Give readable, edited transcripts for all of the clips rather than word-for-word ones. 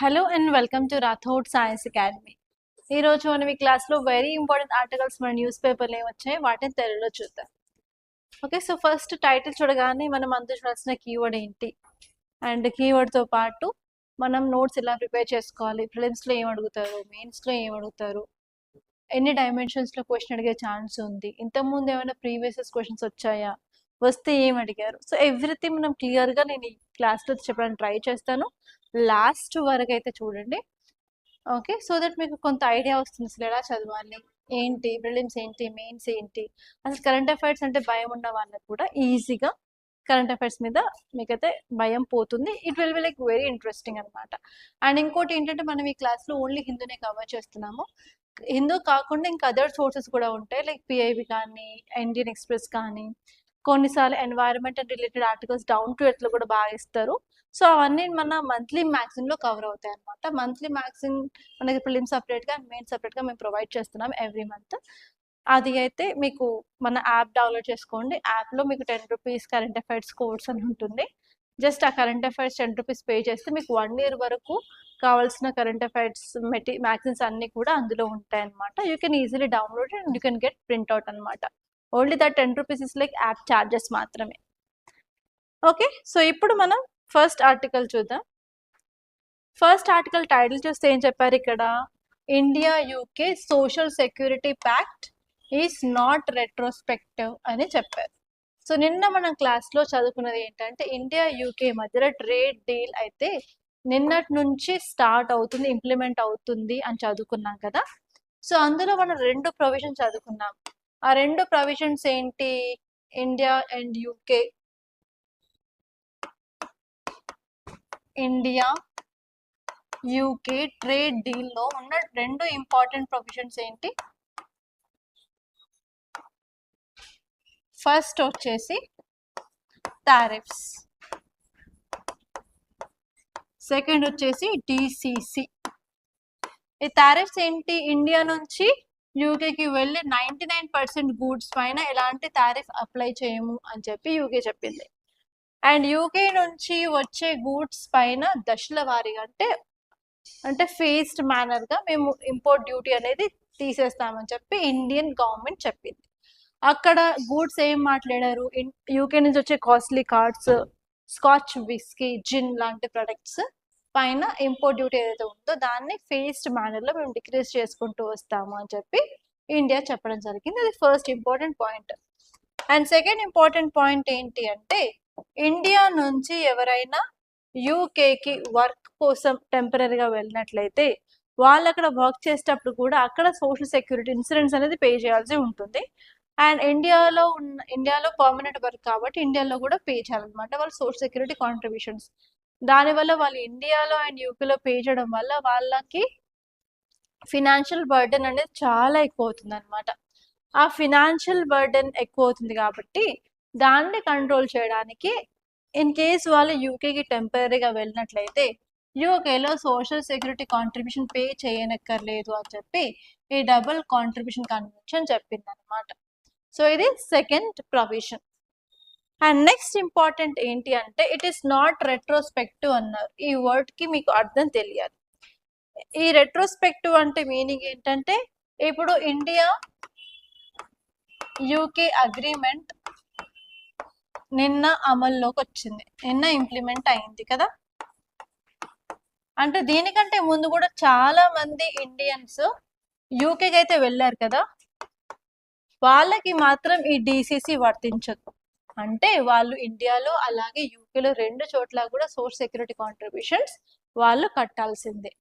Hello and welcome to Rathod science academy. ఈ రోజు మనం ఈ క్లాస్లో వెరీ ఇంపార్టెంట్ ఆర్టికల్స్ మన న్యూస్ పేపర్లో ఏమొచ్చాయి వాటిని తెలుగులో చూద్దాం. ఓకే, సో ఫస్ట్ టైటిల్ చూడగానే మనం అందులో చూడాల్సిన కీవర్డ్ ఏంటి అండ్ కీవర్డ్తో పాటు మనం నోట్స్ ఎలా ప్రిపేర్ చేసుకోవాలి, ప్రిలిమ్స్లో ఏం అడుగుతారు, మెయిన్స్లో ఏం అడుగుతారు, ఎన్ని డైమెన్షన్స్లో క్వశ్చన్ అడిగే ఛాన్స్ ఉంది, ఇంతకుముందు ఏమైనా ప్రీవియస్ క్వశ్చన్స్ వచ్చాయా, వస్తే ఏం అడిగారు, సో ఎవ్రీథింగ్ మనం క్లియర్గా నేను ఈ క్లాస్లో చెప్పడానికి ట్రై చేస్తాను. లాస్ట్ వరకు అయితే చూడండి. ఓకే, సో దట్ మీకు కొంత ఐడియా వస్తుంది అసలు ఎలా చదవాలి, ఏంటి ప్రిలిమ్స్ ఏంటి, మెయిన్స్ ఏంటి, అసలు కరెంట్ అఫైర్స్ అంటే భయం ఉన్న వాళ్ళకి కూడా ఈజీగా కరెంట్ అఫైర్స్ మీద మీకైతే భయం పోతుంది. It will be like very interesting అనమాట. అండ్ ఇంకోటి ఏంటంటే మనం ఈ క్లాస్లో ఓన్లీ హిందూనే కవర్ చేస్తున్నాము. హిందూ కాకుండా ఇంకా అదర్ సోర్సెస్ కూడా ఉంటాయి, లైక్ పిఐబి కానీ, ఇండియన్ ఎక్స్ప్రెస్ కానీ, కొన్నిసార్లు environment and related articles down to earth లో కూడా బాగా ఇస్తారు. సో అవన్నీ మన మంత్లీ మ్యాగజైన్ లో కవర్ అవుతాయి అనమాట. మంత్లీ మ్యాగజైన్ మనకి ప్రిలిమ్స్ సపరేట్ గా, మెయిన్ సపరేట్ గా మేము ప్రొవైడ్ చేస్తున్నాం ఎవ్రీ మంత్. అది అయితే మీకు మన యాప్ డౌన్లోడ్ చేసుకోండి. యాప్ లో మీకు 10 రూపీస్ కరెంట్ అఫైర్స్ కోర్స్ అని ఉంటుంది. జస్ట్ ఆ కరెంట్ అఫైర్స్ 10 రూపీస్ పే చేస్తే మీకు 1 year వరకు కావాల్సిన కరెంట్ అఫైర్స్ మ్యాగజైన్స్ అన్ని కూడా అందులో ఉంటాయి అనమాట. You can easily download and you can get printout అనమాట. Only that 10 rupees is like app charges మాత్రమే. ఓకే, సో ఇప్పుడు మనం ఫస్ట్ ఆర్టికల్ చూద్దాం. ఫస్ట్ ఆర్టికల్ టైటిల్ చూస్తే ఏం చెప్పారు ఇక్కడ, India UK social security pact is not retrospective అని చెప్పారు. సో నిన్న మనం క్లాస్లో చదువుకున్నది ఏంటంటే ఇండియా యూకే మధ్యలో ట్రేడ్ డీల్ అయితే నిన్నటి నుంచి స్టార్ట్ అవుతుంది, ఇంప్లిమెంట్ అవుతుంది అని చదువుకున్నాం కదా. సో అందులో మనం 2 ప్రొవిజన్స్ చదువుకున్నాం. ఆ 2 ప్రొవిజన్స్ ఏంటి, India and UK, India UK trade deal లో ఉన్న 2 ఇంపార్టెంట్ ప్రొవిజన్స్ ఏంటి, ఫస్ట్ వచ్చేసి టారిఫ్స్, సెకండ్ వచ్చేసి డిసిసి. ఈ టారిఫ్స్ ఏంటి, ఇండియా నుంచి యూకేకి వెళ్ళి 99% గూడ్స్ పైన ఎలాంటి టారిఫ్ అప్లై చేయము అని చెప్పి యూకే చెప్పింది. అండ్ యూకే నుంచి వచ్చే గూడ్స్ పైన దశల వారీగా అంటే ఫేస్డ్ మేనర్ గా మేము ఇంపోర్ట్ డ్యూటీ అనేది తీసేస్తామని చెప్పి ఇండియన్ గవర్నమెంట్ చెప్పింది. అక్కడ గూడ్స్ ఏం మాట్లాడారు, యూకే నుంచి వచ్చే కాస్ట్లీ కార్డ్స్, స్కాచ్ విస్కీ, జిన్ లాంటి ప్రొడక్ట్స్ పైన ఇంపోర్ట్ డ్యూటీ ఏదైతే ఉందో దాన్ని ఫేస్డ్ మేనర్ లో మేము డిక్రీజ్ చేసుకుంటూ వస్తాము అని చెప్పి ఇండియా చెప్పడం జరిగింది. అది first important point. And second important point ఏంటి అంటే ఇండియా నుంచి ఎవరైనా యూకేకి వర్క్ కోసం టెంపరీగా వెళ్ళినట్లయితే వాళ్ళు అక్కడ వర్క్ చేసేటప్పుడు కూడా అక్కడ సోషల్ సెక్యూరిటీ ఇన్సూరెన్స్ అనేది పే చేయాల్సి ఉంటుంది. అండ్ ఇండియాలో పర్మనెంట్ వర్క్ కాబట్టి ఇండియాలో కూడా పే చేయాలన్నమాట వాళ్ళు సోషల్ సెక్యూరిటీ కాంట్రిబ్యూషన్స్. దానివల్ల వాళ్ళు ఇండియాలో అండ్ యూకేలో పే చేయడం వల్ల వాళ్ళకి ఫినాన్షియల్ బర్డెన్ అనేది చాలా ఎక్కువ అవుతుంది అనమాట. ఆ ఫినాన్షియల్ బర్డెన్ ఎక్కువ అవుతుంది కాబట్టి దాన్ని కంట్రోల్ చేయడానికి ఇన్ కేస్ వాళ్ళు యూకేకి టెంపరీగా వెళ్ళినట్లయితే యూకేలో సోషల్ సెక్యూరిటీ కాంట్రిబ్యూషన్ పే చేయనక్కర్లేదు అని చెప్పి ఈ డబుల్ కాంట్రిబ్యూషన్ కన్వెన్షన్ చెప్పింది అనమాట. సో ఇది second provision. And next important ఏంటి అంటే ఇట్ ఈస్ నాట్ రెట్రోస్పెక్టివ్ అన్నారు. ఈ వర్డ్ కి మీకు అర్థం తెలియాలి. ఈ రెట్రోస్పెక్టివ్ అంటే మీనింగ్ ఏంటంటే ఇప్పుడు ఇండియా యూకే అగ్రిమెంట్ నిన్న అమల్లోకి వచ్చింది, నిన్న ఇంప్లిమెంట్ అయింది కదా. అంటే దీనికంటే ముందు కూడా చాలా మంది ఇండియన్స్ యూకేకి అయితే వెళ్ళారు కదా, వాళ్ళకి మాత్రం ఈ డిసిసి వర్తించదు. అంటే వాళ్ళు ఇండియాలో అలాగే యూకేలో 2 చోట్ల కూడా సోషల్ సెక్యూరిటీ కాంట్రిబ్యూషన్స్ వాళ్ళు కట్టాల్సిందే.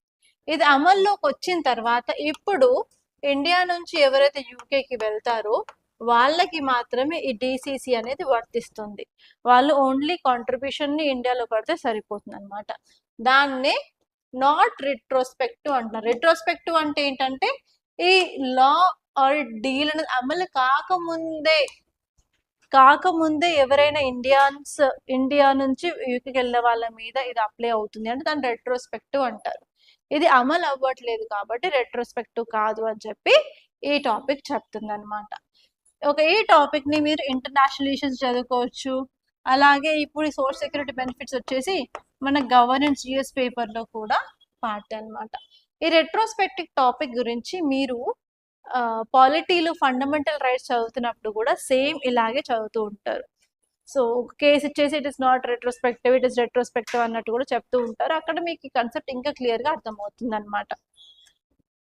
ఇది అమల్లోకి వచ్చిన తర్వాత ఇప్పుడు ఇండియా నుంచి ఎవరైతే యూకేకి వెళ్తారో వాళ్ళకి మాత్రమే ఈ డిసిసి అనేది వర్తిస్తుంది. వాళ్ళు ఓన్లీ కాంట్రిబ్యూషన్ ని ఇండియాలో కడితే సరిపోతుంది అనమాట. దాన్నే నాట్ రిట్రోస్పెక్టివ్ అంటున్నారు. రిట్రోస్పెక్టివ్ అంటే ఏంటంటే ఈ లా ఆర్ డీల్ అనేది అమలు కాకముందే ఎవరైనా ఇండియా నుంచి యూకేకి వెళ్ళే వాళ్ళ మీద ఇది అప్లై అవుతుంది అంటే దాన్ని రెట్రోస్పెక్టివ్ అంటారు. ఇది అమలు అవ్వట్లేదు కాబట్టి రెట్రోస్పెక్టివ్ కాదు అని చెప్పి ఈ టాపిక్ చెప్తుంది అనమాట. ఈ టాపిక్ ని మీరు ఇంటర్నేషనల్ ఇష్యూస్ చదువుకోవచ్చు. అలాగే ఇప్పుడు ఈ సోషల్ సెక్యూరిటీ బెనిఫిట్స్ వచ్చేసి మన గవర్నెన్స్ జిఎస్ పేపర్ లో కూడా పార్ట్ అన్నమాట. ఈ రెట్రోస్పెక్టివ్ టాపిక్ గురించి మీరు పాలిటీలో ఫండమెంటల్ రైట్స్ చదువుతున్నప్పుడు కూడా సేమ్ ఇలాగే చదువుతూ ఉంటారు. సో కేసు ఇచ్చేసి it is not retrospective, it is retrospective అన్నట్టు కూడా చెప్తూ ఉంటారు. అక్కడ మీకు ఈ కన్సెప్ట్ ఇంకా క్లియర్గా అర్థమవుతుంది అనమాట.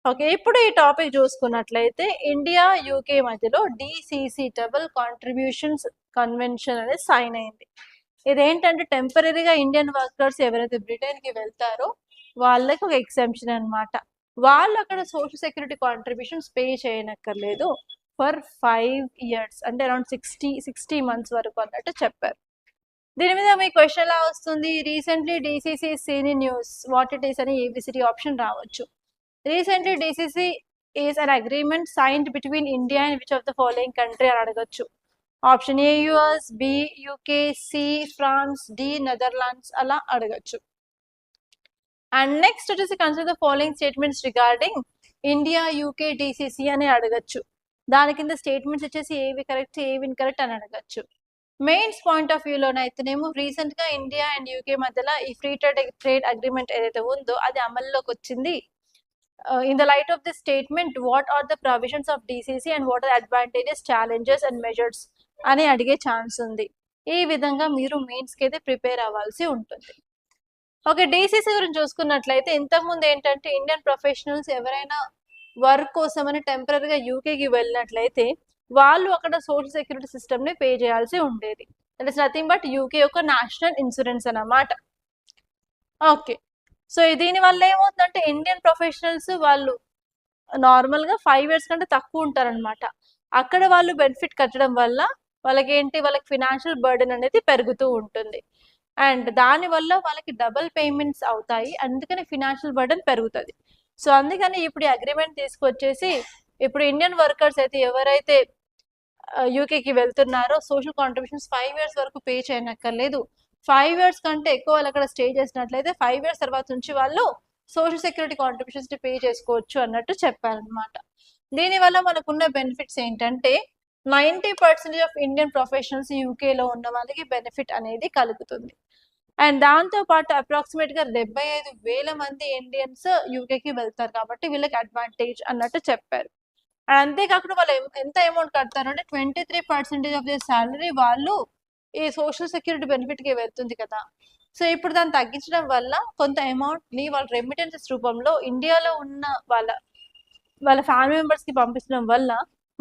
ఓకే, ఇప్పుడు ఈ టాపిక్ చూసుకున్నట్లయితే ఇండియా యూకే మధ్యలో డిసిసి డబుల్ కాంట్రిబ్యూషన్స్ కన్వెన్షన్ అనేది సైన్ అయింది. ఇదేంటంటే టెంపరీగా ఇండియన్ వర్కర్స్ ఎవరైతే బ్రిటన్కి వెళ్తారో వాళ్ళకి ఒక ఎగ్జామ్షన్ అనమాట. వాళ్ళు అక్కడ సోషల్ సెక్యూరిటీ కాంట్రిబ్యూషన్స్ పే చేయనక్కర్లేదు ఫర్ 5 years, అంటే అరౌండ్ 60 months వరకు అన్నట్టు చెప్పారు. దీని మీద మీ క్వశ్చన్ ఎలా వస్తుంది? Recently DCC seen in news, what it is అని ఏబిసిడి ఆప్షన్ రావచ్చు. Recently DCC is an agreement signed between India and which of the following country అని అడగచ్చు. Option A US, B UK, C France, D Netherlands అలా అడగచ్చు. And next వచ్చేసి consider the following statements regarding India UK DCC అని అడగచ్చు. దాని కింద statements వచ్చేసి ఏవి కరెక్ట్ ఏవి ఇన్కరెక్ట్ అని అడగచ్చు. మెయిన్స్ పాయింట్ ఆఫ్ వ్యూలోనైతేనేమో రీసెంట్గా ఇండియా అండ్ యూకే మధ్యలో ఈ ఫ్రీ ట్రేడ్ అగ్రిమెంట్ ఏదైతే ఉందో అది అమల్లోకి వచ్చింది. In the light of this statement what are the provisions of DCC and what are advantages, challenges and measures అని అడిగే ఛాన్స్ ఉంది. ఈ విధంగా మీరు మెయిన్స్కి అయితే ప్రిపేర్ అవ్వాల్సి ఉంటుంది. ఓకే, డిసిసి గురించి చూసుకున్నట్లయితే ఇంతకుముందు ఏంటంటే ఇండియన్ ప్రొఫెషనల్స్ ఎవరైనా వర్క్ కోసమని టెంపరీగా యూకేకి వెళ్ళినట్లయితే వాళ్ళు అక్కడ సోషల్ సెక్యూరిటీ సిస్టమ్ని పే చేయాల్సి ఉండేది. That is nothing but UK యొక్క నేషనల్ ఇన్సూరెన్స్ అన్నమాట. ఓకే, సో దీనివల్ల ఏమవుతుందంటే ఇండియన్ ప్రొఫెషనల్స్ వాళ్ళు నార్మల్గా 5 years కంటే తక్కువ ఉంటారనమాట. అక్కడ వాళ్ళు బెనిఫిట్ కట్టడం వల్ల వాళ్ళకి ఫినాన్షియల్ బర్డెన్ అనేది పెరుగుతూ ఉంటుంది. అండ్ దానివల్ల వాళ్ళకి డబుల్ పేమెంట్స్ అవుతాయి, అందుకని ఫినాన్షియల్ బర్డెన్ పెరుగుతుంది. సో అందుకని ఇప్పుడు ఈ అగ్రిమెంట్ తీసుకొచ్చేసి ఇప్పుడు ఇండియన్ వర్కర్స్ అయితే ఎవరైతే యూకేకి వెళ్తున్నారో సోషల్ కాంట్రిబ్యూషన్స్ 5 years వరకు పే చేయనక్కర్లేదు. 5 years కంటే ఎక్కువ వాళ్ళు అక్కడ స్టే చేసినట్లయితే 5 years తర్వాత నుంచి వాళ్ళు సోషల్ సెక్యూరిటీ కాంట్రిబ్యూషన్స్ పే చేసుకోవచ్చు అన్నట్టు చెప్పారనమాట. దీనివల్ల మనకున్న బెనిఫిట్స్ ఏంటంటే 90% ఆఫ్ ఇండియన్ ప్రొఫెషనల్స్ యూకేలో ఉన్న వాళ్ళకి బెనిఫిట్ అనేది కలుగుతుంది. అండ్ దాంతో పాటు అప్రాక్సిమేట్గా 75,000 మంది ఇండియన్స్ యూకేకి వెళ్తారు కాబట్టి వీళ్ళకి అడ్వాంటేజ్ అన్నట్టు చెప్పారు. అండ్ అంతేకాకుండా వాళ్ళు ఎంత అమౌంట్ కడతారు అంటే 23% ఆఫ్ ది శాలరీ వాళ్ళు ఈ సోషల్ సెక్యూరిటీ బెనిఫిట్కి వెళ్తుంది కదా. సో ఇప్పుడు దాన్ని తగ్గించడం వల్ల కొంత అమౌంట్ని వాళ్ళ రెమిటెన్సెస్ రూపంలో ఇండియాలో ఉన్న వాళ్ళ ఫ్యామిలీ మెంబర్స్కి పంపించడం వల్ల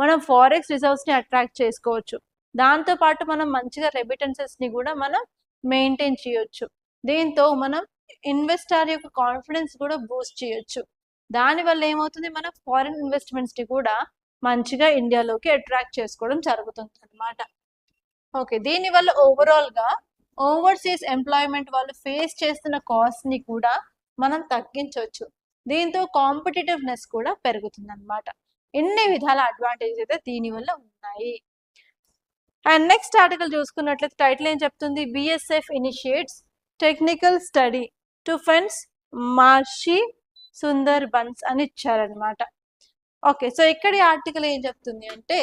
మనం ఫారెక్స్ రిజర్వ్స్ని అట్రాక్ట్ చేసుకోవచ్చు. దాంతోపాటు మనం మంచిగా రెమిటెన్సెస్ని కూడా మనం మెయింటైన్ చేయొచ్చు. దీంతో మనం ఇన్వెస్టర్ యొక్క కాన్ఫిడెన్స్ కూడా బూస్ట్ చేయొచ్చు. దానివల్ల ఏమవుతుంది, మన ఫారిన్ ఇన్వెస్ట్మెంట్స్ని కూడా మంచిగా ఇండియాలోకి అట్రాక్ట్ చేసుకోవడం జరుగుతుంది అనమాట. ఓకే, దీనివల్ల ఓవరాల్గా ఓవర్సీస్ ఎంప్లాయ్మెంట్ వాళ్ళు ఫేస్ చేస్తున్న కాస్ట్ని కూడా మనం తగ్గించవచ్చు. దీంతో కాంపిటేటివ్నెస్ కూడా పెరుగుతుంది అనమాట. ఎన్ని విధాల అడ్వాంటేజెస్ అయితే దీనివల్ల ఉన్నాయి. అండ్ నెక్స్ట్ ఆర్టికల్ చూసుకున్నట్లయితే టైటిల్ ఏం చెప్తుంది, BSF initiates technical study to fence marshy Sundarbans అని ఇచ్చారనమాట. ఓకే, సో ఇక్కడ ఈ ఆర్టికల్ ఏం చెప్తుంది అంటే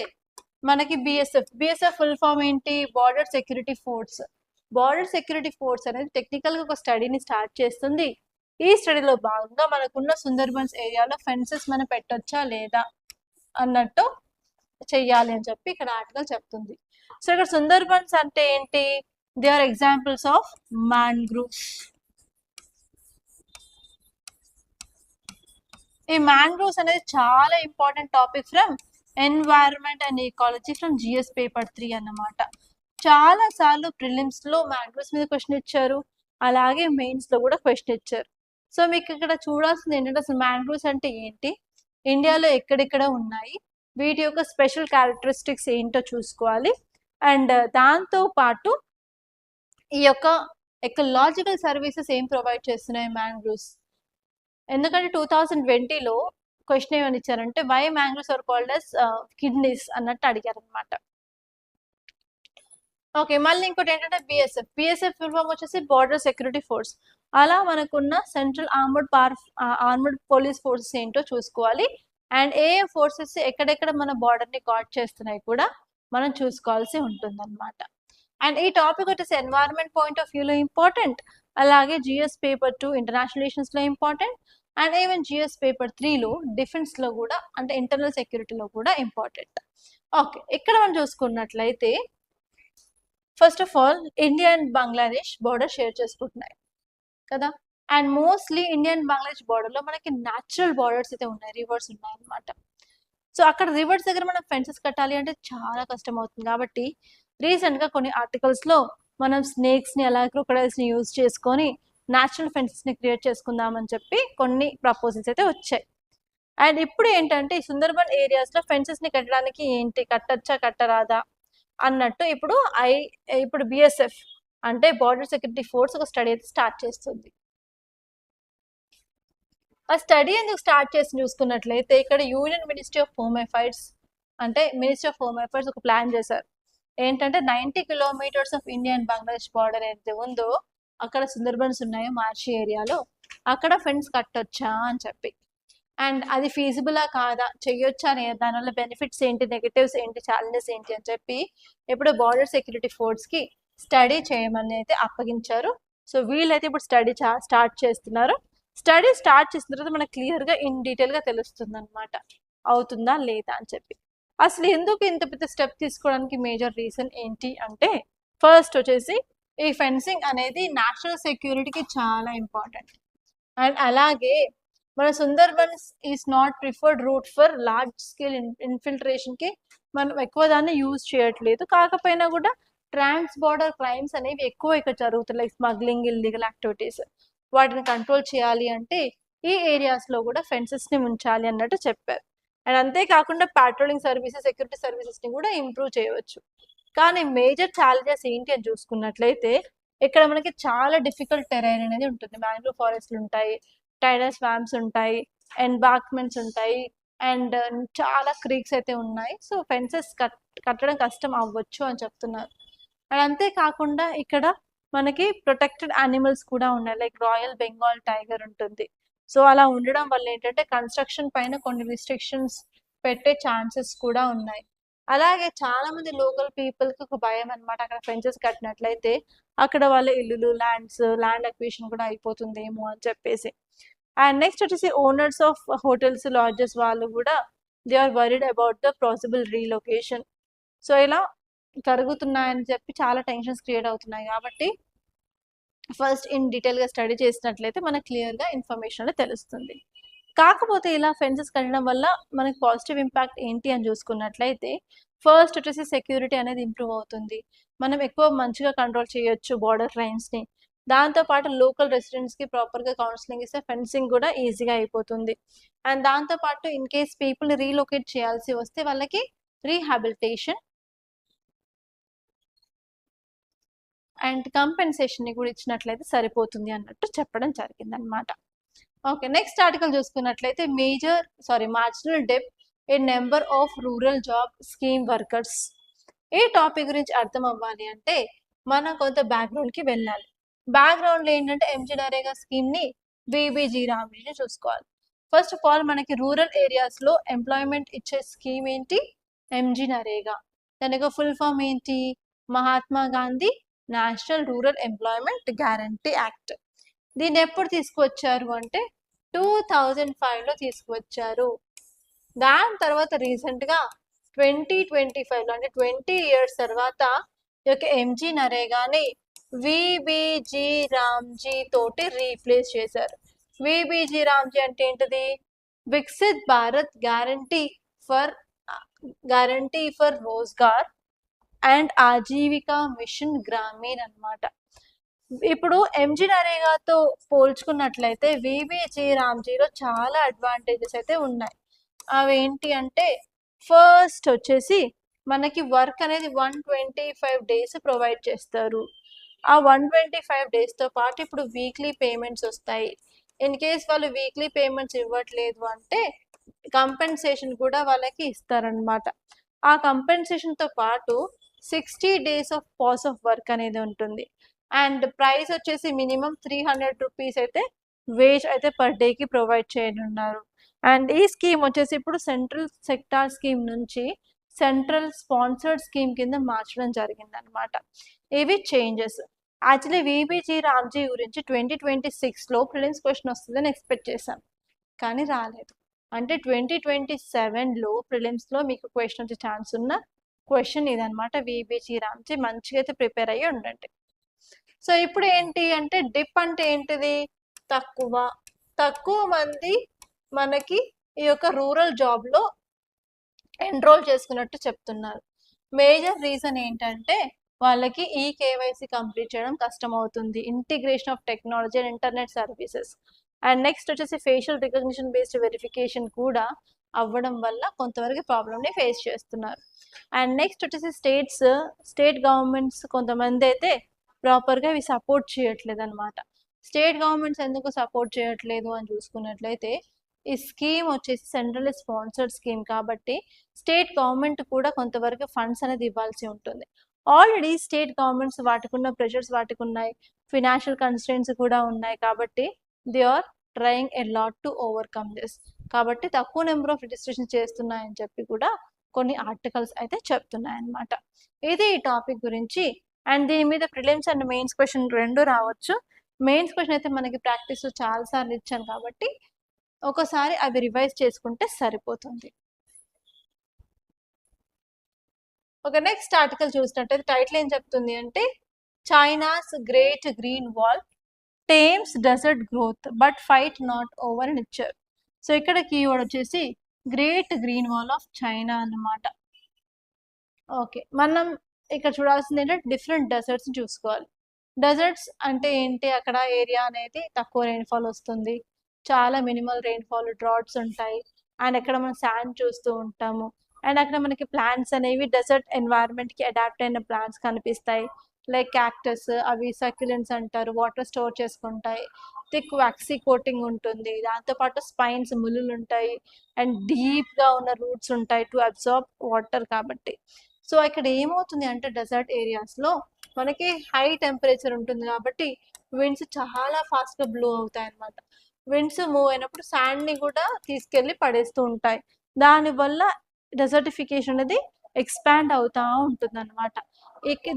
మనకి బిఎస్ఎఫ్ ఫుల్ ఫామ్ ఏంటి, border security force. Border security force అనేది టెక్నికల్గా ఒక స్టడీని స్టార్ట్ చేస్తుంది. ఈ స్టడీలో భాగంగా మనకున్న సుందర్బన్స్ ఏరియాలో ఫెన్సెస్ మనం పెట్టొచ్చా లేదా అన్నట్టు చెయ్యాలి అని చెప్పి ఇక్కడ ఆర్టికల్ చెప్తుంది. సో ఇక్కడ సుందర్బన్స్ అంటే ఏంటి, they are examples of mangroves. ఈ మ్యాంగ్రూవ్స్ అనేది చాలా important topic from environment and ecology from GS paper 3 అన్నమాట. చాలా సార్లు ప్రిలిమ్స్లో మ్యాంగ్రూవ్స్ మీద క్వశ్చన్ ఇచ్చారు, అలాగే మెయిన్స్లో కూడా క్వశ్చన్ ఇచ్చారు. సో మీకు ఇక్కడ చూడాల్సింది ఏంటంటే అసలు మ్యాంగ్రూవ్స్ అంటే ఏంటి, ఇండియాలో ఎక్కడెక్కడ ఉన్నాయి, వీటి యొక్క స్పెషల్ క్యారెక్టరిస్టిక్స్ ఏంటో చూసుకోవాలి. అండ్ దాంతో పాటు ఈ యొక్క ఎకలాజికల్ సర్వీసెస్ ఏం ప్రొవైడ్ చేస్తున్నాయి మ్యాంగ్రూవ్స్. ఎందుకంటే 2020లో క్వశ్చన్ ఏమని ఇచ్చారంటే why mangroves are called as kidneys అన్నట్టు అడిగారు అనమాట. ఓకే, మళ్ళీ ఇంకోటి ఏంటంటే బిఎస్ఎఫ్ ఫుల్ ఫామ్ వచ్చేసి బార్డర్ సెక్యూరిటీ ఫోర్స్. అలా మనకున్న సెంట్రల్ ఆర్మర్డ్ పోలీస్ ఫోర్సెస్ ఏంటో చూసుకోవాలి. అండ్ ఏ ఫోర్సెస్ ఎక్కడెక్కడ మన బార్డర్ని గార్డ్ చేస్తున్నాయి కూడా మనం చూసుకోవాల్సి ఉంటుంది అనమాట. అండ్ ఈ టాపిక్ వచ్చేసి ఎన్వైరన్మెంట్ పాయింట్ ఆఫ్ వ్యూలో ఇంపార్టెంట్, అలాగే జిఎస్ పేపర్ 2 ఇంటర్నేషనల్ రిలేషన్స్లో important, and even GS paper 3లో డిఫెన్స్లో కూడా, అంటే ఇంటర్నల్ సెక్యూరిటీలో కూడా ఇంపార్టెంట్. ఓకే, ఇక్కడ మనం చూసుకున్నట్లయితే first of all India and Bangladesh border share చేసుకుంటున్నాయి కదా, and mostly India and Bangladesh బోర్డర్లో మనకి న్యాచురల్ బార్డర్స్ అయితే ఉన్నాయి, రివర్స్ ఉన్నాయి అనమాట. సో అక్కడ రివర్స్ దగ్గర మనం ఫెన్సెస్ కట్టాలి అంటే చాలా కష్టం అవుతుంది. కాబట్టి రీసెంట్గా కొన్ని ఆర్టికల్స్లో మనం స్నేక్స్ని అలాగే క్రొకడైల్స్ని యూజ్ చేసుకొని న్యాచురల్ ఫెన్సెస్ని క్రియేట్ చేసుకుందామని చెప్పి కొన్ని ప్రపోజల్స్ అయితే వచ్చాయి. అండ్ ఇప్పుడు ఏంటంటే ఈ సుందర్బన్ ఏరియాస్లో ఫెన్సెస్ని కట్టడానికి ఏంటి, కట్టచ్చా కట్టరాదా అన్నట్టు ఇప్పుడు బిఎస్ఎఫ్ అంటే బార్డర్ సెక్యూరిటీ ఫోర్స్ ఒక స్టడీ అయితే స్టార్ట్ చేస్తుంది. ఆ స్టడీ ఎందుకు స్టార్ట్ చేసి చూసుకున్నట్లయితే ఇక్కడ union ministry of home affairs అంటే మినిస్ట్రీ ఆఫ్ హోమ్ అఫైర్స్ ఒక ప్లాన్ చేశారు. ఏంటంటే 90 kilometres of India and Bangladesh border ఏదైతే ఉందో అక్కడ సుందర్బన్స్ ఉన్నాయో మార్చి ఏరియాలో అక్కడ ఫెన్స్ కట్టొచ్చా అని చెప్పి, అండ్ అది ఫీజిబులా కాదా, చెయ్యొచ్చా లేదా, దానివల్ల బెనిఫిట్స్ ఏంటి, నెగటివ్స్ ఏంటి, ఛాలెంజెస్ ఏంటి అని చెప్పి ఇప్పుడు బార్డర్ సెక్యూరిటీ ఫోర్స్కి స్టడీ చేయమని అయితే అప్పగించారు. సో వీళ్ళైతే ఇప్పుడు స్టడీ స్టార్ట్ చేస్తున్నారు. స్టడీ స్టార్ట్ చేసిన తర్వాత మనకు క్లియర్గా ఇన్ డీటెయిల్గా తెలుస్తుంది అనమాట అవుతుందా లేదా అని చెప్పి. అసలు ఎందుకు ఇంత పెద్ద స్టెప్ తీసుకోవడానికి మేజర్ రీజన్ ఏంటి అంటే ఫస్ట్ వచ్చేసి ఈ ఫెన్సింగ్ అనేది నేషనల్ సెక్యూరిటీకి చాలా ఇంపార్టెంట్, అండ్ అలాగే మన Sundarbans is not preferred route for large scale ఇన్ఫిల్ట్రేషన్కి మనం ఎక్కువ దాన్ని యూజ్ చేయట్లేదు. కాకపోయినా కూడా ట్రాన్స్ బార్డర్ క్రైమ్స్ అనేవి ఎక్కువ ఇక్కడ జరుగుతున్నాయి, స్మగ్లింగ్, ఇల్లీగల్ యాక్టివిటీస్. వాటిని కంట్రోల్ చేయాలి అంటే ఈ ఏరియాస్లో కూడా ఫెన్సెస్ని ఉంచాలి అన్నట్టు చెప్పారు. అండ్ అంతేకాకుండా పాట్రోలింగ్ సర్వీసెస్, సెక్యూరిటీ సర్వీసెస్ని కూడా ఇంప్రూవ్ చేయవచ్చు. కానీ మేజర్ ఛాలెంజెస్ ఏంటి అని చూసుకున్నట్లయితే ఇక్కడ మనకి చాలా డిఫికల్ట్ టెరైన్ అనేది ఉంటుంది. మ్యాంగ్రోవ్ ఫారెస్ట్లు ఉంటాయి, టైడల్ స్వామ్స్ ఉంటాయి, ఎంబార్క్మెంట్స్ ఉంటాయి, అండ్ చాలా క్రీక్స్ అయితే ఉన్నాయి. సో ఫెన్సెస్ కట్టడం కష్టం అవ్వచ్చు అని చెప్తున్నారు. అండ్ అంతేకాకుండా ఇక్కడ మనకి ప్రొటెక్టెడ్ యానిమల్స్ కూడా ఉన్నాయి, లైక్ రాయల్ బెంగాల్ టైగర్ ఉంటుంది. సో అలా ఉండడం వల్ల ఏంటంటే కన్స్ట్రక్షన్ పైన కొన్ని రిస్ట్రిక్షన్స్ పెట్టే ఛాన్సెస్ కూడా ఉన్నాయి. అలాగే చాలా మంది లోకల్ పీపుల్కి ఒక భయం అనమాట, అక్కడ ఫెన్సెస్ కట్టినట్లయితే అక్కడ వాళ్ళ ఇల్లులు, ల్యాండ్ అక్విజిషన్ కూడా అయిపోతుందేమో అని చెప్పేసి. అండ్ నెక్స్ట్ వచ్చేసి ఓనర్స్ ఆఫ్ హోటల్స్, లాడ్జెస్ వాళ్ళు కూడా they are worried about the possible relocation. So ఇలా జరుగుతున్నాయని చెప్పి చాలా టెన్షన్స్ క్రియేట్ అవుతున్నాయి. కాబట్టి ఫస్ట్ ఇన్ డీటెయిల్గా స్టడీ చేసినట్లయితే మనకు క్లియర్గా ఇన్ఫర్మేషన్ అనేది తెలుస్తుంది. కాకపోతే ఇలా ఫెన్సెస్ కట్టడం వల్ల మనకి పాజిటివ్ ఇంపాక్ట్ ఏంటి అని చూసుకున్నట్లయితే ఫస్ట్ వచ్చేసి సెక్యూరిటీ అనేది ఇంప్రూవ్ అవుతుంది. మనం ఎక్కువ మంచిగా కంట్రోల్ చేయొచ్చు బార్డర్ క్రైమ్స్ని. దాంతోపాటు లోకల్ రెసిడెంట్స్కి ప్రాపర్గా కౌన్సిలింగ్ ఇస్తే ఫెన్సింగ్ కూడా ఈజీగా అయిపోతుంది. అండ్ దాంతోపాటు ఇన్ కేస్ పీపుల్ని రీలొకేట్ చేయాల్సి వస్తే వాళ్ళకి రీహాబిలిటేషన్ అండ్ కంపెన్సేషన్ని కూడా ఇచ్చినట్లయితే సరిపోతుంది అన్నట్టు చెప్పడం జరిగింది అనమాట. ఓకే, నెక్స్ట్ ఆర్టికల్ చూసుకున్నట్లయితే marginal depth in number of rural job scheme workers. ఈ టాపిక్ గురించి అర్థం అవ్వాలి అంటే మనం కొంత బ్యాక్గ్రౌండ్కి వెళ్ళాలి. బ్యాక్గ్రౌండ్లో ఏంటంటే ఎంజీ నరేగా స్కీమ్ని, బీబీజీ రామ్జీని చూసుకోవాలి. ఫస్ట్ ఆఫ్ ఆల్ మనకి రూరల్ ఏరియాస్లో ఎంప్లాయ్మెంట్ ఇచ్చే స్కీమ్ ఏంటి, ఎంజీ నరేగా. దానికి ఫుల్ ఫామ్ ఏంటి, Mahatma Gandhi national rural employment guarantee act. దీన్ని ఎప్పుడు తీసుకువచ్చారు అంటే 2005లో తీసుకువచ్చారు. దాని తర్వాత రీసెంట్గా 2025లో అంటే 20 years తర్వాత ఈ యొక్క ఎంజీ నరేగాని విబిజీ రామ్జీ తోటి రీప్లేస్ చేశారు. విబిజీ రామ్జీ అంటే ఏంటిది, Viksit Bharat guarantee for Rozgar and Ajeevika mission Gramin అనమాట. ఇప్పుడు ఎంజీ నరేగాతో పోల్చుకున్నట్లయితే విబిజీ రామ్జీలో చాలా అడ్వాంటేజెస్ అయితే ఉన్నాయి. అవి ఏంటి అంటే ఫస్ట్ వచ్చేసి మనకి వర్క్ అనేది 125 days ప్రొవైడ్ చేస్తారు. ఆ 125 daysతో పాటు ఇప్పుడు వీక్లీ పేమెంట్స్ వస్తాయి. ఇన్ కేస్ వాళ్ళు వీక్లీ పేమెంట్స్ ఇవ్వట్లేదు అంటే కంపెన్సేషన్ కూడా వాళ్ళకి ఇస్తారనమాట. ఆ కంపెన్సేషన్తో పాటు 60 days of pass of work అనేది ఉంటుంది. అండ్ ప్రైస్ వచ్చేసి మినిమం 300 rupees అయితే వేజ్ అయితే పర్ డేకి ప్రొవైడ్ చేయనున్నారు. అండ్ ఈ స్కీమ్ వచ్చేసి ఇప్పుడు సెంట్రల్ సెక్టార్ స్కీమ్ నుంచి సెంట్రల్ స్పాన్సర్డ్ స్కీమ్ కింద మార్చడం జరిగింది అనమాట. ఇవి చేంజెస్. యాక్చువల్లీ విబిజీ రామ్జీ గురించి 2026లో ప్రిలిమ్స్ క్వశ్చన్ వస్తుందని ఎక్స్పెక్ట్ చేశాం, కానీ రాలేదు. అంటే 2027లో ప్రిలిమ్స్లో మీకు క్వశ్చన్ వచ్చే ఛాన్స్ ఉన్న క్వశ్చన్ ఇదనమాట. విబిజీ రామ్జీ మంచిగా అయితే ప్రిపేర్ అయ్యి ఉండండి. సో ఇప్పుడు ఏంటి అంటే డిప్ అంటే ఏంటిది? తక్కువ మంది మనకి ఈ యొక్క రూరల్ జాబ్లో ఎన్రోల్ చేసుకున్నట్టు చెప్తున్నారు. మేజర్ రీజన్ ఏంటంటే వాళ్ళకి ఈ కేవైసీ కంప్లీట్ చేయడం కష్టం అవుతుంది, integration of technology and internet services. And next వచ్చేసి ఫేషియల్ రికగ్నిషన్ బేస్డ్ వెరిఫికేషన్ కూడా అవ్వడం వల్ల కొంతవరకు ప్రాబ్లమ్ని ఫేస్ చేస్తున్నారు. అండ్ నెక్స్ట్ వచ్చేసి స్టేట్ గవర్నమెంట్స్ కొంతమంది అయితే ప్రాపర్గా ఇవి సపోర్ట్ చేయట్లేదు అనమాట. స్టేట్ గవర్నమెంట్స్ ఎందుకు సపోర్ట్ చేయట్లేదు అని చూసుకున్నట్లయితే ఈ స్కీమ్ వచ్చేసి సెంట్రల్ స్పాన్సర్డ్ స్కీమ్ కాబట్టి స్టేట్ గవర్నమెంట్ కూడా కొంతవరకు ఫండ్స్ అనేది ఇవ్వాల్సి ఉంటుంది. ఆల్రెడీ స్టేట్ గవర్నమెంట్స్ వాటికున్న ప్రెషర్స్ వాటికి ఉన్నాయి, ఫినాన్షియల్ కన్స్ట్రెయింట్స్ కూడా ఉన్నాయి కాబట్టి they are trying a lot to overcome this. కాబట్టి తక్కువ నెంబర్ ఆఫ్ రిజిస్ట్రేషన్ చేస్తున్నాయని చెప్పి కూడా కొన్ని ఆర్టికల్స్ అయితే చెప్తున్నాయి అన్నమాట. ఇది ఈ టాపిక్ గురించి. అండ్ దీని మీద ప్రిలిమ్స్ అండ్ మెయిన్స్ క్వశ్చన్ రెండు రావచ్చు. మెయిన్స్ క్వశ్చన్ అయితే మనకి ప్రాక్టీస్ చాలాసార్లు ఇచ్చాను కాబట్టి ఒకసారి అవి రివైజ్ చేసుకుంటే సరిపోతుంది. ఒక నెక్స్ట్ ఆర్టికల్ చూసినట్టయితే టైటిల్ ఏం చెప్తుంది అంటే China's great green wall tames desert growth but fight not over అని ఇచ్చారు. సో ఇక్కడ కీవర్డ్ వచ్చేసి great green wall of China అన్నమాట. ఓకే, మనం ఇక్కడ చూడాల్సింది ఏంటంటే డిఫరెంట్ డెజర్ట్స్ చూసుకోవాలి. డెజర్ట్స్ అంటే ఏంటి? అక్కడ ఏరియా అనేది తక్కువ రెయిన్ఫాల్ వస్తుంది, చాలా మినిమల్ రెయిన్ఫాల్, డ్రాట్స్ ఉంటాయి, అండ్ అక్కడ మనం శాండ్ చూస్తూ ఉంటాము. అండ్ అక్కడ మనకి ప్లాంట్స్ అనేవి డెజర్ట్ ఎన్వైరన్మెంట్కి అడాప్ట్ అయిన ప్లాంట్స్ కనిపిస్తాయి, లైక్ క్యాక్టస్, అవి సక్యులెంట్స్ అంటారు, వాటర్ స్టోర్ చేసుకుంటాయి, థిక్ వ్యాక్సీ కోటింగ్ ఉంటుంది, దాంతోపాటు స్పైన్స్ ముళ్ళులు ఉంటాయి, అండ్ డీప్గా ఉన్న రూట్స్ ఉంటాయి టు అబ్జార్బ్ వాటర్ కాబట్టి. సో ఇక్కడ ఏమవుతుంది అంటే డెజర్ట్ ఏరియాస్లో మనకి హై టెంపరేచర్ ఉంటుంది కాబట్టి విండ్స్ చాలా ఫాస్ట్గా బ్లో అవుతాయి అన్నమాట. విండ్స్ మూవ్ అయినప్పుడు శాండ్ని కూడా తీసుకెళ్ళి పడేస్తూ ఉంటాయి, దానివల్ల డెజర్టిఫికేషన్ అనేది ఎక్స్పాండ్ అవుతూ ఉంటుంది అనమాట.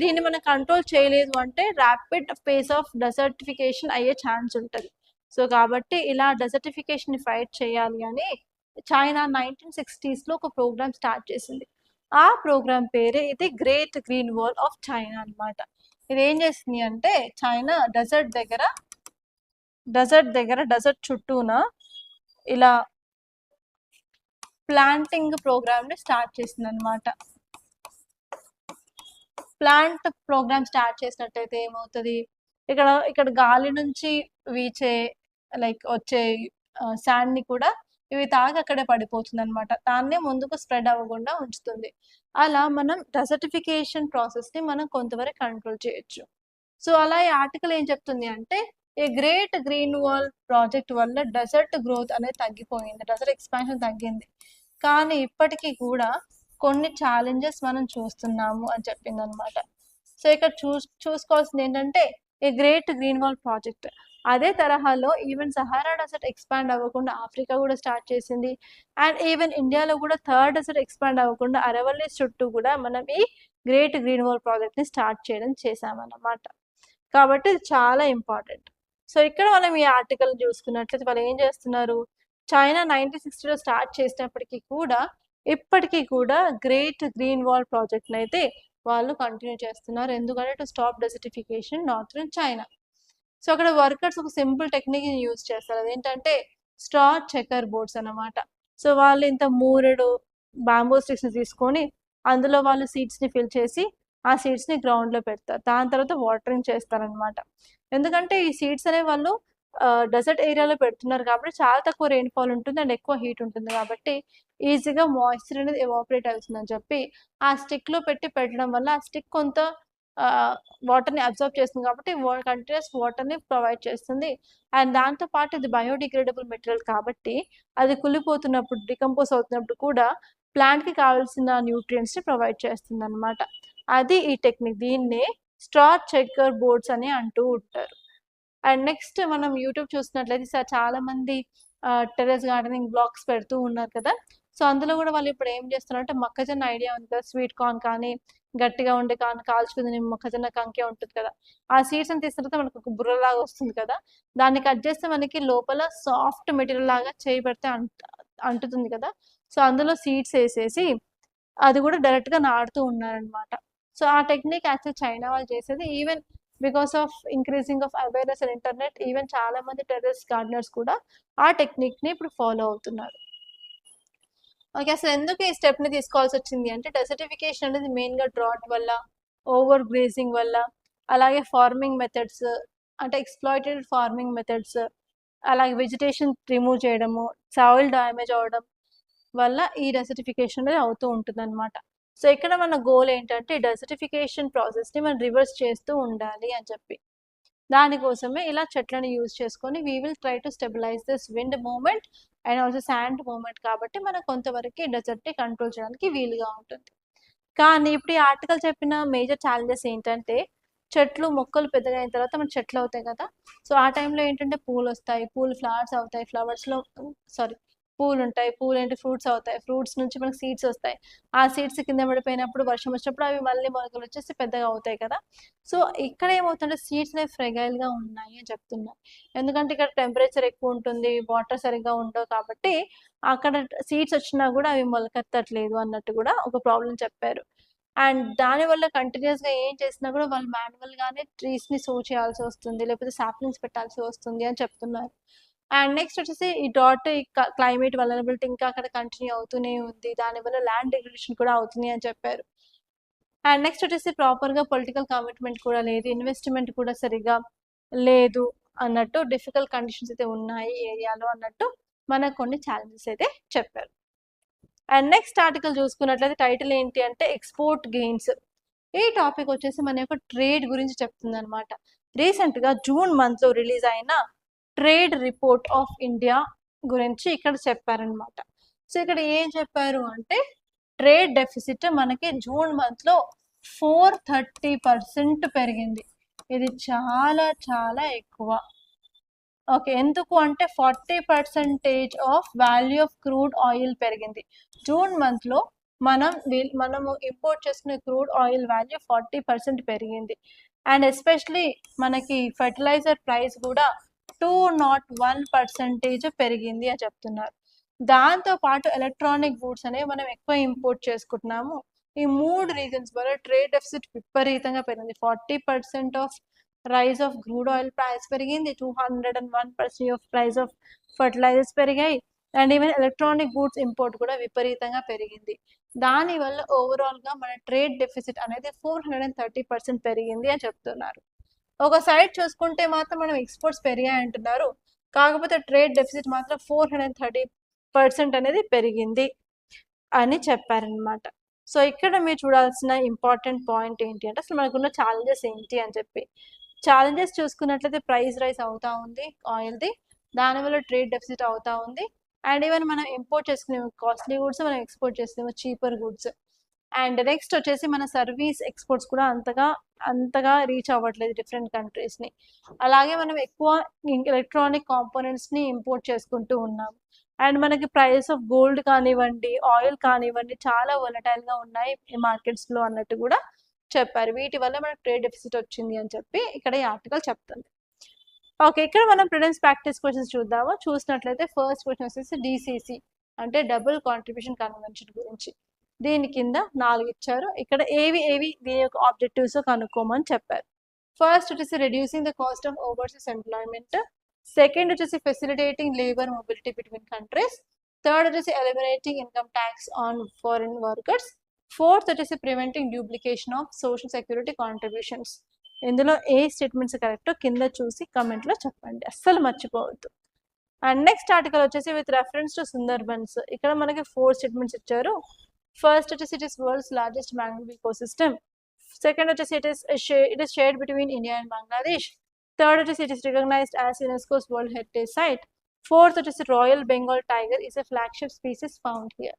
దీన్ని మనం కంట్రోల్ చేయలేదు అంటే ర్యాపిడ్ పేస్ ఆఫ్ డెజర్టిఫికేషన్ అయ్యే ఛాన్స్ ఉంటుంది. సో కాబట్టి ఇలా డెజర్టిఫికేషన్ని ఫైట్ చేయాలి అని చైనా 1960స్లో ఒక ప్రోగ్రామ్ స్టార్ట్ చేసింది. ఆ ప్రోగ్రామ్ పేరే ఇది great green wall of China అనమాట. ఇది ఏం చేస్తుంది అంటే చైనా డెజర్ట్ దగ్గర చుట్టూన ఇలా ప్లాంటింగ్ ప్రోగ్రామ్ని స్టార్ట్ చేసింది అనమాట. ప్లాంట్ ప్రోగ్రామ్ స్టార్ట్ చేసినట్టయితే ఏమవుతుంది, ఇక్కడ గాలి నుంచి వీచే వచ్చే శాండ్ని కూడా ఇవి తాగి అక్కడే పడిపోతుంది అనమాట, దాన్నే ముందుకు స్ప్రెడ్ అవ్వకుండా ఉంచుతుంది. అలా మనం డెజర్టిఫికేషన్ ప్రాసెస్ని మనం కొంతవరకు కంట్రోల్ చేయొచ్చు. సో అలా ఈ ఆర్టికల్ ఏం చెప్తుంది అంటే ఈ గ్రేట్ గ్రీన్ వాల్ ప్రాజెక్ట్ వల్ల డెజర్ట్ గ్రోత్ అనేది తగ్గిపోయింది, డెజర్ట్ ఎక్స్పాన్షన్ తగ్గింది, కానీ ఇప్పటికీ కూడా కొన్ని ఛాలెంజెస్ మనం చూస్తున్నాము అని చెప్పింది అనమాట. సో ఇక్కడ చూసుకోవాల్సింది ఏంటంటే ఈ గ్రేట్ గ్రీన్ వాల్ ప్రాజెక్ట్ అదే తరహాలో ఈవెన్ సహారా డెజర్ట్ ఎక్స్పాండ్ అవ్వకుండా ఆఫ్రికా కూడా స్టార్ట్ చేసింది, అండ్ ఈవెన్ ఇండియాలో కూడా థర్డ్ డెజర్ట్ ఎక్స్పాండ్ అవ్వకుండా అరవల్లి చుట్టూ కూడా మనం ఈ గ్రేట్ గ్రీన్ వాల్ ప్రాజెక్ట్ని స్టార్ట్ చేసామన్నమాట. కాబట్టి ఇది చాలా ఇంపార్టెంట్. సో ఇక్కడ మనం ఈ ఆర్టికల్ చూసుకున్నట్లయితే వాళ్ళు ఏం చేస్తున్నారు, చైనా 1960లో స్టార్ట్ చేసినప్పటికీ కూడా ఇప్పటికీ కూడా గ్రేట్ గ్రీన్ వాల్ ప్రాజెక్ట్ని అయితే వాళ్ళు కంటిన్యూ చేస్తున్నారు, ఎందుకంటే to stop desertification northern China. So అక్కడ వర్కర్స్ ఒక సింపుల్ టెక్నిక్ని యూజ్ చేస్తారు, అదేంటంటే స్టార్ చెకర్ బోర్డ్స్ అన్నమాట. సో వాళ్ళు ఇంత మూరెడు బ్యాంబూ స్టిక్స్ని తీసుకొని అందులో వాళ్ళు సీడ్స్ని ఫిల్ చేసి ఆ సీడ్స్ని గ్రౌండ్లో పెడతారు, దాని తర్వాత వాటరింగ్ చేస్తారనమాట. ఎందుకంటే ఈ సీడ్స్ అనేవి వాళ్ళు డెజర్ట్ ఏరియాలో పెడుతున్నారు కాబట్టి చాలా తక్కువ రెయిన్ఫాల్ ఉంటుంది అండ్ ఎక్కువ హీట్ ఉంటుంది కాబట్టి ఈజీగా మాయిశ్చర్ అనేది ఎవాపరేట్ అవుతుందని చెప్పి ఆ స్టిక్లో పెట్టడం వల్ల ఆ స్టిక్ కొంత వాటర్ని అబ్జర్వ్ చేస్తుంది కాబట్టి కంటిన్యూస్ వాటర్ని ప్రొవైడ్ చేస్తుంది. అండ్ దాంతోపాటు ఇది బయోడిగ్రేడబుల్ మెటీరియల్ కాబట్టి అది కులిపోతున్నప్పుడు డికంపోజ్ అవుతున్నప్పుడు కూడా ప్లాంట్కి కావాల్సిన న్యూట్రియంట్స్ని ప్రొవైడ్ చేస్తుంది అనమాట. అది ఈ టెక్నిక్, దీన్నే స్టార్ చెకర్ బోర్డ్స్ అని అంటూ ఉంటారు. అండ్ నెక్స్ట్ మనం యూట్యూబ్ చూసినట్లయితే చాలా మంది టెర్రస్ గార్డెనింగ్ బ్లాగ్స్ పెడుతూ ఉన్నారు కదా. సో అందులో కూడా వాళ్ళు ఇప్పుడు ఏం చేస్తున్నారంటే మొక్కజొన్న ఐడియా ఉంది కదా, స్వీట్ కార్న్ కానీ గట్టిగా ఉండే కాల్చుకుని మొక్కజొన్న కంకే ఉంటుంది కదా, ఆ సీడ్స్ అని తీసిన తర్వాత మనకు ఒక బుర్రలాగా వస్తుంది కదా, దాన్ని కట్ చేస్తే మనకి లోపల సాఫ్ట్ మెటీరియల్ లాగా చేయబడితే అంటుతుంది కదా. సో అందులో సీడ్స్ వేసేసి అది కూడా డైరెక్ట్గా నాటుతూ ఉన్నారనమాట. సో ఆ టెక్నిక్ యాక్చువల్ చైనా వాళ్ళు చేసేది. Even because of increasing of awareness and internet, even చాలా మంది టెర్రస్ గార్డెనర్స్ కూడా ఆ టెక్నిక్ని ఇప్పుడు ఫాలో అవుతున్నారు. ఓకే, అసలు ఎందుకు ఈ స్టెప్ని తీసుకోవాల్సి వచ్చింది అంటే డెసర్టిఫికేషన్ అనేది మెయిన్గా డ్రాట్ వల్ల, ఓవర్ గ్రేజింగ్ వల్ల, అలాగే ఫార్మింగ్ మెథడ్స్ అంటే ఎక్స్ప్లాయిటెడ్ ఫార్మింగ్ మెథడ్స్, అలాగే వెజిటేషన్ రిమూవ్ చేయడము, సాయిల్ డ్యామేజ్ అవడం వల్ల ఈ డెసర్టిఫికేషన్ అనేది అవుతూ ఉంటుంది అనమాట. సో ఇక్కడ మన గోల్ ఏంటంటే డెసర్టిఫికేషన్ ప్రాసెస్ని మనం రివర్స్ చేస్తూ ఉండాలి అని చెప్పి, దానికోసమే ఇలా చెట్లను యూజ్ చేసుకొని we will try to stabilize this wind movement and also sand movement, కాబట్టి మనం కొంతవరకు డెజర్ట్ని కంట్రోల్ చేయడానికి వీలుగా ఉంటుంది. కానీ ఇప్పుడు ఈ ఆర్టికల్ చెప్పిన మేజర్ ఛాలెంజెస్ ఏంటంటే చెట్లు మొక్కలు పెద్దగా అయిన తర్వాత మన చెట్లు అవుతాయి కదా, సో ఆ టైంలో ఏంటంటే పూలు వస్తాయి, పూలు ఫ్లవర్స్ అవుతాయి, ఫ్లవర్స్లో పూలు ఉంటాయి, పూలు ఏంటి ఫ్రూట్స్ అవుతాయి, ఫ్రూట్స్ నుంచి మనకి సీడ్స్ వస్తాయి, ఆ సీడ్స్ కింద పడిపోయినప్పుడు వర్షం వచ్చినప్పుడు అవి మళ్ళీ మొలకలు వచ్చేసి పెద్దగా అవుతాయి కదా. సో ఇక్కడ ఏమవుతుందంటే సీడ్స్ అనేవి ఫ్రెగైల్గా ఉన్నాయి అని చెప్తున్నారు. ఎందుకంటే ఇక్కడ టెంపరేచర్ ఎక్కువ ఉంటుంది, వాటర్ సరిగ్గా ఉండవు, కాబట్టి అక్కడ సీడ్స్ వచ్చినా కూడా అవి మొలకెత్తట్లేదు అన్నట్టు కూడా ఒక ప్రాబ్లం చెప్పారు. అండ్ దానివల్ల కంటిన్యూస్గా ఏం చేసినా కూడా వాళ్ళు మాన్యువల్గానే ట్రీస్ని సో చేయాల్సి వస్తుంది, లేకపోతే సాప్లింగ్స్ పెట్టాల్సి వస్తుంది అని చెప్తున్నారు. అండ్ నెక్స్ట్ వచ్చేసి ఈ డాట్ క్లైమేట్ వలనబిలిటీ ఇంకా అక్కడ కంటిన్యూ అవుతూనే ఉంది, దానివల్ల ల్యాండ్ డిగ్రేడేషన్ కూడా అవుతుంది అని చెప్పారు. అండ్ నెక్స్ట్ వచ్చేసి ప్రాపర్గా పొలిటికల్ కమిట్మెంట్ కూడా లేదు, ఇన్వెస్ట్మెంట్ కూడా సరిగా లేదు అన్నట్టు, డిఫికల్ట్ కండిషన్స్ అయితే ఉన్నాయి ఏరియాలో అన్నట్టు మనకు కొన్ని ఛాలెంజెస్ అయితే చెప్పారు. అండ్ నెక్స్ట్ ఆర్టికల్ చూసుకున్నట్లయితే టైటిల్ ఏంటి అంటే ఎక్స్పోర్ట్ గెయిన్స్. ఈ టాపిక్ వచ్చేసి మన యొక్క ట్రేడ్ గురించి చెప్తుంది అనమాట. రీసెంట్గా జూన్ మంత్లో రిలీజ్ అయిన ట్రేడ్ రిపోర్ట్ ఆఫ్ ఇండియా గురించి ఇక్కడ చెప్పారనమాట. సో ఇక్కడ ఏం చెప్పారు అంటే ట్రేడ్ డెఫిసిట్ మనకి జూన్ మంత్లో 430% పెరిగింది. ఇది చాలా చాలా ఎక్కువ. ఓకే, ఎందుకు అంటే 40% of value of crude oil పెరిగింది జూన్ మంత్లో. మనము ఇంపోర్ట్ చేసుకునే క్రూడ్ ఆయిల్ వాల్యూ 40% పెరిగింది. అండ్ ఎస్పెషలీ మనకి ఫర్టిలైజర్ ప్రైస్ కూడా 201% పెరిగింది అని చెప్తున్నారు. దాంతోపాటు ఎలక్ట్రానిక్ గూడ్స్ అనేవి మనం ఎక్కువ ఇంపోర్ట్ చేసుకుంటున్నాము. ఈ 3 రీజన్స్ వల్ల ట్రేడ్ డెఫిసిట్ విపరీతంగా పెరిగింది. 40% of rise of crude oil price పెరిగింది, 201% ఆఫ్ ప్రైస్ ఆఫ్ ఫర్టిలైజర్స్ పెరిగాయి, and even electronic goods import కూడా విపరీతంగా పెరిగింది. దానివల్ల ఓవరాల్గా మన ట్రేడ్ డెఫిసిట్ అనేది 430% పెరిగింది అని చెప్తున్నారు. ఒక సైడ్ చూసుకుంటే మాత్రం మనం ఎక్స్పోర్ట్స్ పెరిగాయి అంటున్నారు, కాకపోతే ట్రేడ్ డెఫిసిట్ మాత్రం 430% అనేది పెరిగింది అని చెప్పారనమాట. సో ఇక్కడ మీరు చూడాల్సిన ఇంపార్టెంట్ పాయింట్ ఏంటి అంటే అసలు మనకున్న ఛాలెంజెస్ ఏంటి అని చెప్పి. ఛాలెంజెస్ చూసుకున్నట్లయితే ప్రైస్ రైస్ అవుతా ఉంది ఆయిల్ది, దానివల్ల ట్రేడ్ డెఫిసిట్ అవుతా ఉంది, అండ్ ఈవెన్ మనం ఇంపోర్ట్ చేసుకునేవి కాస్ట్లీ గుడ్స్, మనం ఎక్స్పోర్ట్ చేసుకునేవి చీపర్ గుడ్స్. అండ్ నెక్స్ట్ వచ్చేసి మన సర్వీస్ ఎక్స్పోర్ట్స్ కూడా అంతగా రీచ్ అవ్వట్లేదు డిఫరెంట్ కంట్రీస్ని. అలాగే మనం ఎక్కువ ఎలక్ట్రానిక్ కాంపోనెంట్స్ని ఇంపోర్ట్ చేసుకుంటూ ఉన్నాం. అండ్ మనకి ప్రైస్ ఆఫ్ గోల్డ్ కానివ్వండి, ఆయిల్ కానివ్వండి చాలా వొలటైల్గా ఉన్నాయి ఈ మార్కెట్స్లో అన్నట్టు కూడా చెప్పారు. వీటి వల్ల మనకు ట్రేడ్ డెఫిసిట్ వచ్చింది అని చెప్పి ఇక్కడ ఈ ఆర్టికల్ చెప్తుంది. ఓకే, ఇక్కడ మనం ప్రిడెన్స్ ప్రాక్టీస్ క్వశ్చన్స్ చూద్దాము. చూసినట్లయితే ఫస్ట్ క్వశ్చన్ వచ్చేసి డిసిసి అంటే డబుల్ కాంట్రిబ్యూషన్ కన్వెన్షన్ గురించి. దీని కింద 4 ఇచ్చారు, ఇక్కడ ఏవి దీని యొక్క ఆబ్జెక్టివ్స్ కనుక్కోమని చెప్పారు. ఫస్ట్ వచ్చేసి reducing the cost of overseas employment, second వచ్చేసి facilitating labour mobility between countries, third వచ్చేసి eliminating income tax on foreign workers, fourth వచ్చేసి preventing duplication of social security contributions. ఇందులో ఏ స్టేట్మెంట్స్ కరెక్టో కింద చూసి కమెంట్లో చెప్పండి, అస్సలు మర్చిపోవద్దు. అండ్ నెక్స్ట్ ఆర్టికల్ వచ్చేసి విత్ రెఫరెన్స్ టు సుందర్బన్స్. ఇక్కడ మనకి 4 స్టేట్మెంట్స్ ఇచ్చారు. ఫస్ట్ వచ్చేసి it is world's largest mangrove ecosystem, second వచ్చేసి it is shared between India and Bangladesh, third వచ్చేసి it is recognised as UNESCO's world heritage site, fourth వచ్చేసి royal Bengal tiger is a flagship species found here.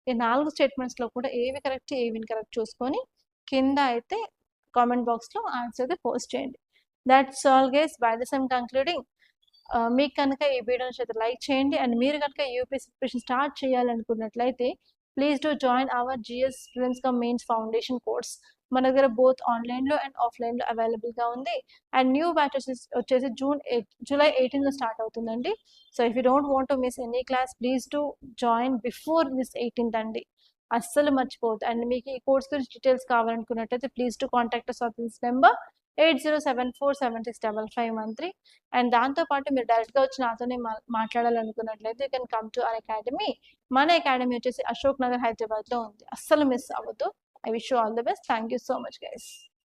ఈ 4 స్టేట్మెంట్స్లో కూడా ఏవి correct ఏవి incorrect చూసుకొని కింద అయితే కామెంట్ బాక్స్లో ఆన్సర్ అయితే పోస్ట్ చేయండి. That's all guys, by this I'm concluding. మీకు కనుక ఈ వీడియోని అయితే లైక్ చేయండి, అండ్ మీరు కనుక యూపీఎస్సీ ప్రిపరేషన్ స్టార్ట్ చేయాలనుకున్నట్లయితే please do join our GS prelims cum mains foundation course. మన దగ్గర బోత్ ఆన్లైన్లో అండ్ ఆఫ్లైన్లో అవైలబుల్గా ఉంది. అండ్ న్యూ బ్యాచ్ వచ్చేసి జూలై 18 స్టార్ట్ అవుతుందండి. So if you don't want to miss any class please to join before miss 18th అండి. అస్సలు మర్చిపోవద్దు. అండ్ మీకు ఈ కోర్స్ గురించి డీటెయిల్స్ కావాలనుకున్నట్టయితే please to contact us on this number 8074765513. And దాంతోపాటు మీరు డైరెక్ట్గా వచ్చి నాతోనే మాట్లాడాలనుకున్నట్లయితే you can come to our academy. మన అకాడమీ వచ్చేసి అశోక్ నగర్ హైదరాబాద్లో ఉంది. అస్సలు మిస్ అవ్వద్దు. I wish you all the best. Thank you so much, guys.